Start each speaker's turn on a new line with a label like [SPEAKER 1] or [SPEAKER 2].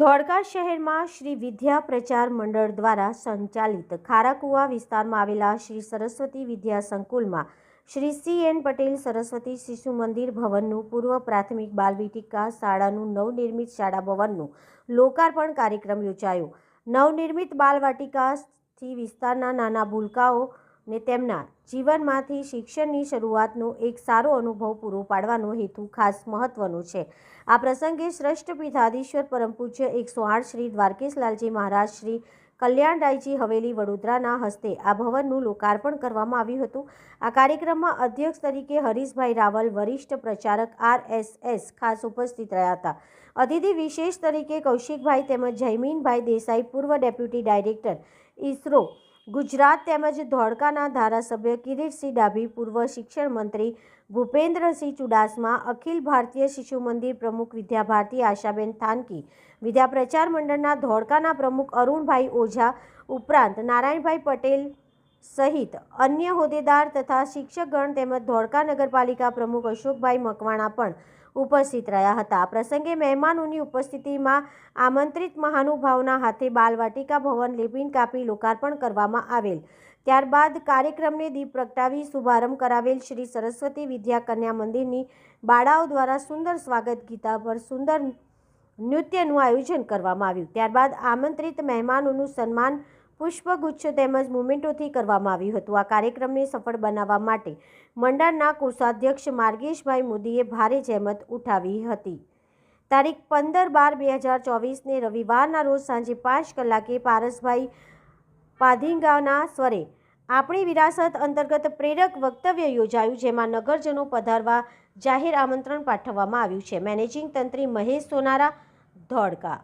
[SPEAKER 1] ધોળકા શહેરમાં શ્રી વિદ્યા પ્રચાર મંડળ દ્વારા સંચાલિત ખારાકુવા વિસ્તારમાં આવેલા શ્રી સરસ્વતી વિદ્યા સંકુલમાં શ્રી CN પટેલ સરસ્વતી શિશુ મંદિર ભવનનું પૂર્વ પ્રાથમિક બાલ વિટિકા શાળાનું નવનિર્મિત શાળા ભવનનું લોકાર્પણ કાર્યક્રમ યોજાયો। નવનિર્મિત બાલ વાટિકાથી વિસ્તારના નાના ભૂલકાઓને તેમના જીવનમાંથી શિક્ષણની શરૂઆતનો એક સારો અનુભવ પૂરો પાડવાનો હેતુ ખાસ મહત્વનો છે। આ પ્રસંગે શ્રેષ્ઠ પીઠાધીશ્વર પરમ પૂજ્ય 108 શ્રી દ્વારકેશ લાલજી મહારાજ શ્રી કલ્યાણરાયજી હવેલી વડોદરાના હસ્તે આ ભવનનું લોકાર્પણ કરવામાં આવ્યું હતું। આ કાર્યક્રમમાં અધ્યક્ષ તરીકે હરીશભાઈ રાવલ વરિષ્ઠ પ્રચારક RSS ખાસ ઉપસ્થિત રહ્યા હતા। અતિથિ વિશેષ તરીકે કૌશિકભાઈ તેમજ જયમીનભાઈ દેસાઈ પૂર્વ ડેપ્યુટી ડાયરેક્ટર ISRO ગુજરાત તેમજ ધોળકાના ધારાસભ્ય કિરીટસિંહ ડાભી પૂર્વ શિક્ષણ મંત્રી ભૂપેન્દ્રસિંહ ચુડાસમા અખિલ ભારતીય શિશુ મંદિર પ્રમુખ વિદ્યાભારતી આશાબેન થાનકી વિદ્યા પ્રચાર મંડળના ધોળકાના પ્રમુખ અરુણભાઈ ઓઝા ઉપરાંત નારાયણભાઈ પટેલ સહિત અન્ય હોદ્દેદાર તથા શિક્ષકગણ તેમજ ધોળકા નગરપાલિકા પ્રમુખ અશોકભાઈ મકવાણા પણ ઉપસ્થિત રહ્યા હતા। આ પ્રસંગે મહેમાનોની ઉપસ્થિતિમાં આમંત્રિત મહાનુભાવના હાથે બાલવાટિકા ભવન લેપિન કાપી લોકાર્પણ કરવામાં આવેલ। ત્યારબાદ કાર્યક્રમને દીપ પ્રગટાવી શુભારંભ કરાવેલ। શ્રી સરસ્વતી વિદ્યા કન્યા મંદિરની બાળાઓ દ્વારા સુંદર સ્વાગત ગીતા પર સુંદર નૃત્યનું આયોજન કરવામાં આવ્યું। ત્યારબાદ આમંત્રિત મહેમાનોનું સન્માન પુષ્પગુચ્છ તેમજ મોમેન્ટોથી કરવામાં આવ્યું હતું। આ કાર્યક્રમને સફળ બનાવવા માટે મંડળના કોષાધ્યક્ષ માર્ગેશભાઈ મોદીએ ભારે જહેમત ઉઠાવી હતી। તારીખ 15/12/2024ને રવિવારના રોજ સાંજે 5 કલાકે પારસભાઈ પાધીંગાના સ્વરે આપણી વિરાસત અંતર્ગત પ્રેરક વક્તવ્ય યોજાયું, જેમાં નગરજનો પધારવા જાહેર આમંત્રણ પાઠવવામાં આવ્યું છે। મેનેજિંગ તંત્રી મહેશ સોનારા, ધોળકા।